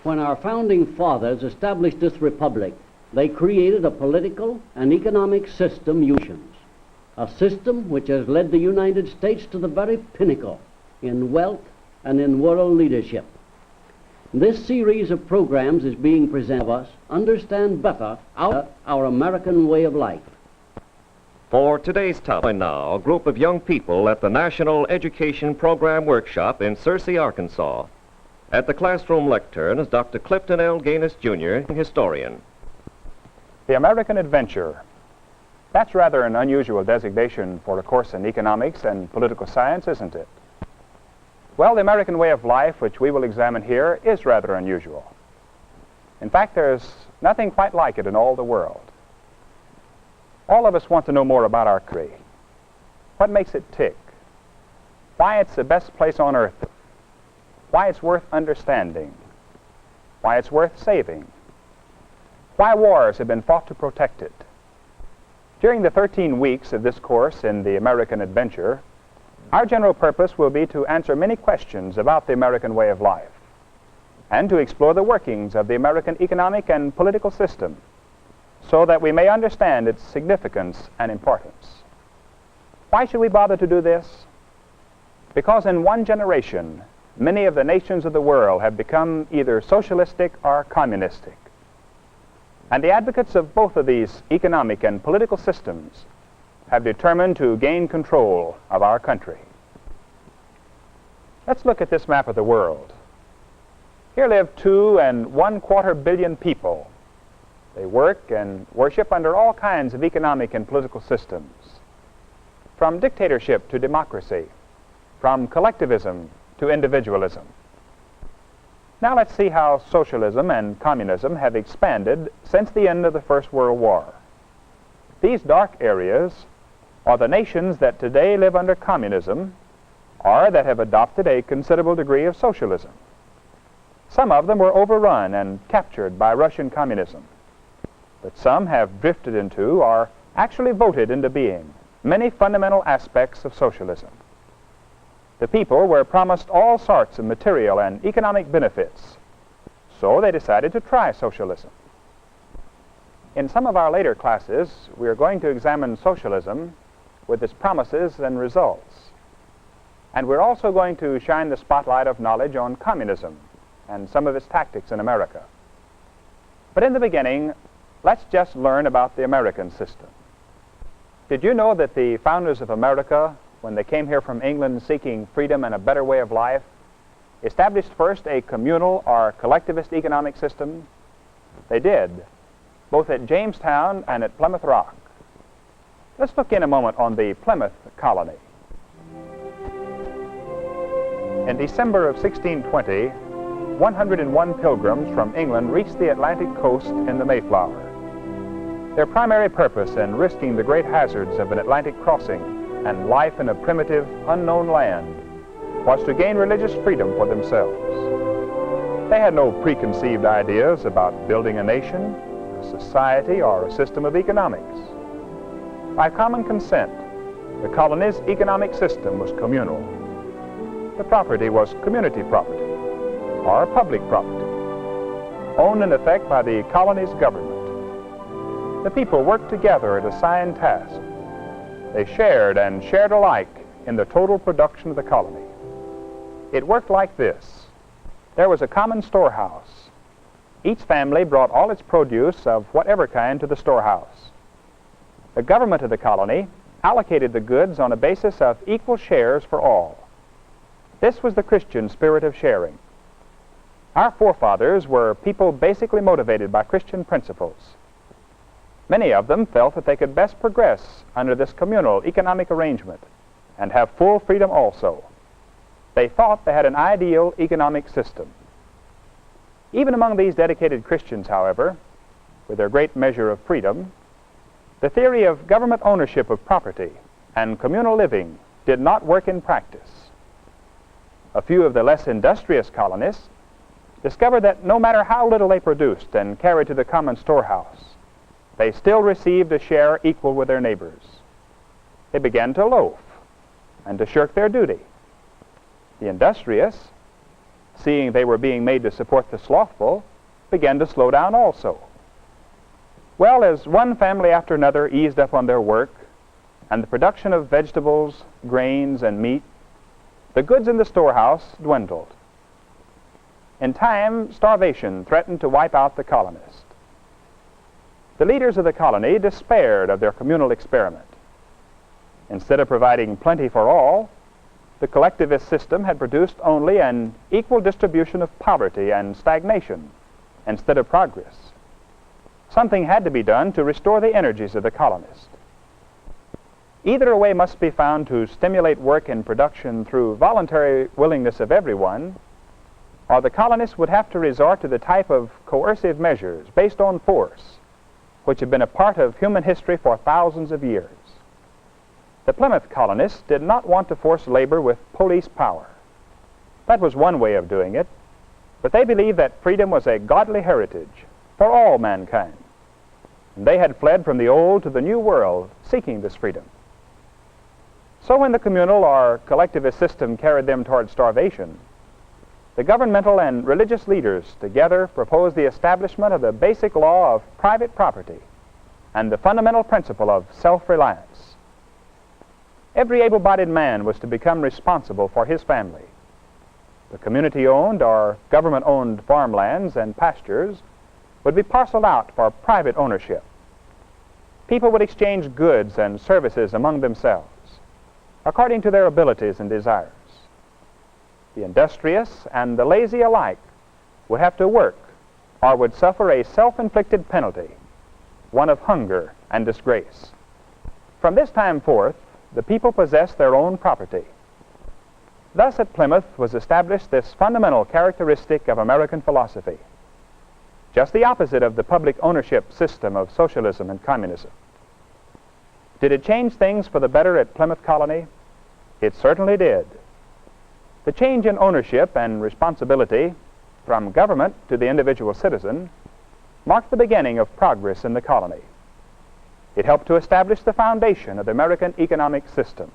When our founding fathers established this republic, they created a political and economic system, a system which has led the United States to the very pinnacle in wealth and in world leadership. This series of programs is being presented to us understand better our American way of life. For today's topic now, a group of young people at the National Education Program Workshop in Searcy, Arkansas. At the classroom lectern is Dr. Clifton L. Gaines, Jr., historian. The American Adventure. That's rather an unusual designation for a course in economics and political science, isn't it? Well, the American way of life, which we will examine here, is rather unusual. In fact, there's nothing quite like it in all the world. All of us want to know more about our country. What makes it tick? Why it's the best place on earth? Why it's worth understanding? Why it's worth saving? Why wars have been fought to protect it? During the 13 weeks of this course in the American Adventure, our general purpose will be to answer many questions about the American way of life and to explore the workings of the American economic and political system so that we may understand its significance and importance. Why should we bother to do this? Because in one generation, many of the nations of the world have become either socialistic or communistic. And the advocates of both of these economic and political systems have determined to gain control of our country. Let's look at this map of the world. Here live 2 1/4 billion people. They work and worship under all kinds of economic and political systems, from dictatorship to democracy, from collectivism to individualism. Now let's see how socialism and communism have expanded since the end of the First World War. These dark areas are the nations that today live under communism or that have adopted a considerable degree of socialism. Some of them were overrun and captured by Russian communism, but some have drifted into or actually voted into being many fundamental aspects of socialism. The people were promised all sorts of material and economic benefits, so they decided to try socialism. In some of our later classes, we are going to examine socialism with its promises and results. And we're also going to shine the spotlight of knowledge on communism and some of its tactics in America. But in the beginning, let's just learn about the American system. Did you know that the founders of America, when they came here from England seeking freedom and a better way of life, established first a communal or collectivist economic system? They did, both at Jamestown and at Plymouth Rock. Let's look in a moment on the Plymouth Colony. In December of 1620, 101 pilgrims from England reached the Atlantic coast in the Mayflower. Their primary purpose in risking the great hazards of an Atlantic crossing and life in a primitive, unknown land was to gain religious freedom for themselves. They had no preconceived ideas about building a nation, a society, or a system of economics. By common consent, the colony's economic system was communal. The property was community property, or public property, owned in effect by the colony's government. The people worked together at assigned tasks. They shared and shared alike in the total production of the colony. It worked like this. There was a common storehouse. Each family brought all its produce of whatever kind to the storehouse. The government of the colony allocated the goods on a basis of equal shares for all. This was the Christian spirit of sharing. Our forefathers were people basically motivated by Christian principles. Many of them felt that they could best progress under this communal economic arrangement and have full freedom also. They thought they had an ideal economic system. Even among these dedicated Christians, however, with their great measure of freedom, the theory of government ownership of property and communal living did not work in practice. A few of the less industrious colonists discovered that no matter how little they produced and carried to the common storehouse, they still received a share equal with their neighbors. they began to loaf and to shirk their duty. The industrious, seeing they were being made to support the slothful, began to slow down also. Well, as one family after another eased up on their work, and the production of vegetables, grains, and meat, the goods in the storehouse dwindled. In time, starvation threatened to wipe out the colonist. The leaders of the colony despaired of their communal experiment. Instead of providing plenty for all, the collectivist system had produced only an equal distribution of poverty and stagnation instead of progress. Something had to be done to restore the energies of the colonist. Either a way must be found to stimulate work and production through voluntary willingness of everyone, or the colonists would have to resort to the type of coercive measures based on force, which have been a part of human history for thousands of years. The Plymouth colonists did not want to force labor with police power. That was one way of doing it, but they believed that freedom was a godly heritage for all mankind. And they had fled from the old to the new world seeking this freedom. So when the communal or collectivist system carried them toward starvation, the governmental and religious leaders together proposed the establishment of the basic law of private property and the fundamental principle of self-reliance. Every able-bodied man was to become responsible for his family. The community-owned or government-owned farmlands and pastures would be parceled out for private ownership. People would exchange goods and services among themselves, according to their abilities and desires. The industrious and the lazy alike would have to work or would suffer a self-inflicted penalty, one of hunger and disgrace. From this time forth, the people possessed their own property. Thus at Plymouth was established this fundamental characteristic of American philosophy, just the opposite of the public ownership system of socialism and communism. Did it change things for the better at Plymouth Colony? It certainly did. The change in ownership and responsibility from government to the individual citizen marked the beginning of progress in the colony. It helped to establish the foundation of the American economic system.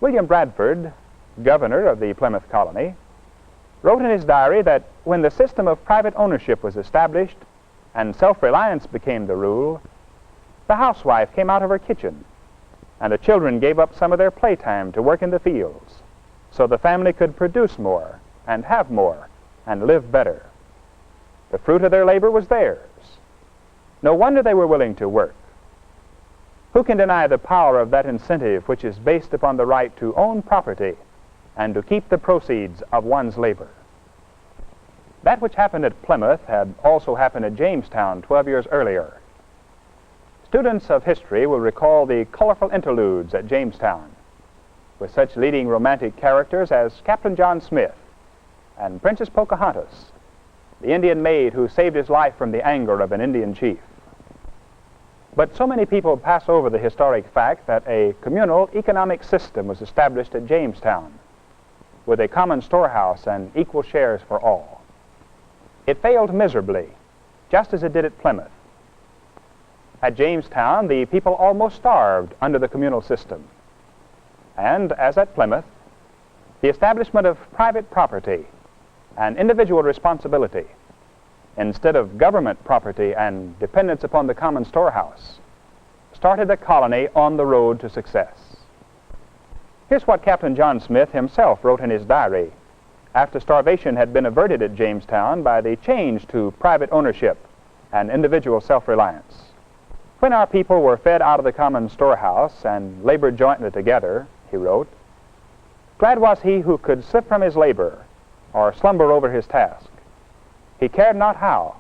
William Bradford, governor of the Plymouth Colony, wrote in his diary that when the system of private ownership was established and self-reliance became the rule, the housewife came out of her kitchen and the children gave up some of their playtime to work in the fields so the family could produce more and have more and live better. The fruit of their labor was theirs. No wonder they were willing to work. Who can deny the power of that incentive which is based upon the right to own property and to keep the proceeds of one's labor? That which happened at Plymouth had also happened at Jamestown 12 years earlier. Students of history will recall the colorful interludes at Jamestown, with such leading romantic characters as Captain John Smith and Princess Pocahontas, the Indian maid who saved his life from the anger of an Indian chief. But so many people pass over the historic fact that a communal economic system was established at Jamestown, with a common storehouse and equal shares for all. It failed miserably, just as it did at Plymouth. At Jamestown, the people almost starved under the communal system. And, as at Plymouth, the establishment of private property and individual responsibility, instead of government property and dependence upon the common storehouse, started the colony on the road to success. Here's what Captain John Smith himself wrote in his diary after starvation had been averted at Jamestown by the change to private ownership and individual self-reliance. When our people were fed out of the common storehouse and labored jointly together, he wrote, glad was he who could slip from his labor or slumber over his task. He cared not how,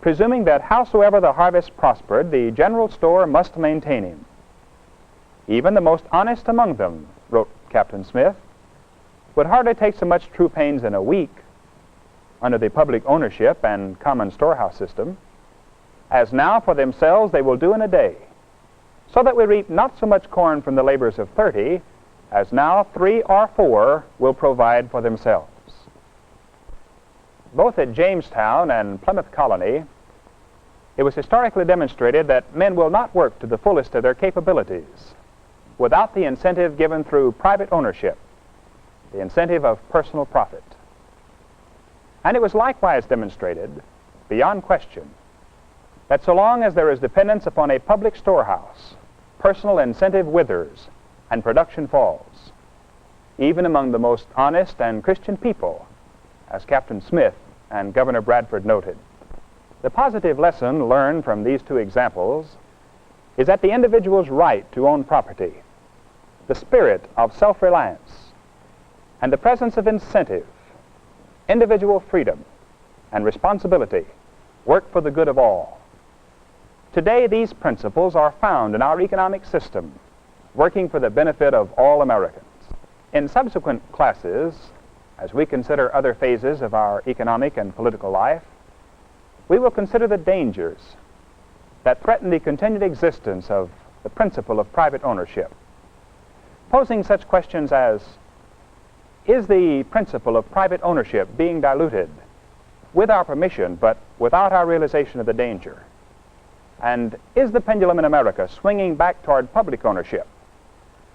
presuming that howsoever the harvest prospered, the general store must maintain him. Even the most honest among them, wrote Captain Smith, would hardly take so much true pains in a week under the public ownership and common storehouse system, as now for themselves they will do in a day, so that we reap not so much corn from the labors of 30, as now 3 or 4 will provide for themselves. Both at Jamestown and Plymouth Colony, It was historically demonstrated that men will not work to the fullest of their capabilities without the incentive given through private ownership, the incentive of personal profit. And it was likewise demonstrated, beyond question, that so long as there is dependence upon a public storehouse, personal incentive withers and production falls, even among the most honest and Christian people, as Captain Smith and Governor Bradford noted. The positive lesson learned from these two examples is that the individual's right to own property, the spirit of self-reliance, and the presence of incentive, individual freedom, and responsibility work for the good of all. Today, these principles are found in our economic system, working for the benefit of all Americans. In subsequent classes, as we consider other phases of our economic and political life, we will consider the dangers that threaten the continued existence of the principle of private ownership, posing such questions as, is the principle of private ownership being diluted with our permission but without our realization of the danger? And is the pendulum in America swinging back toward public ownership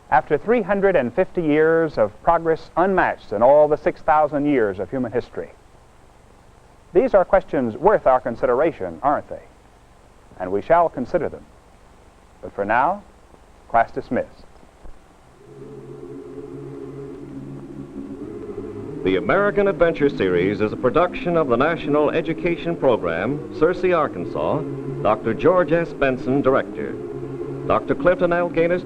after 350 years of progress unmatched in all the 6,000 years of human history? These are questions worth our consideration, aren't they? And we shall consider them. But for now, class dismissed. The American Adventure Series is a production of the National Education Program, Searcy, Arkansas. Dr. George S. Benson, Director. Dr. Clifton L. Gaines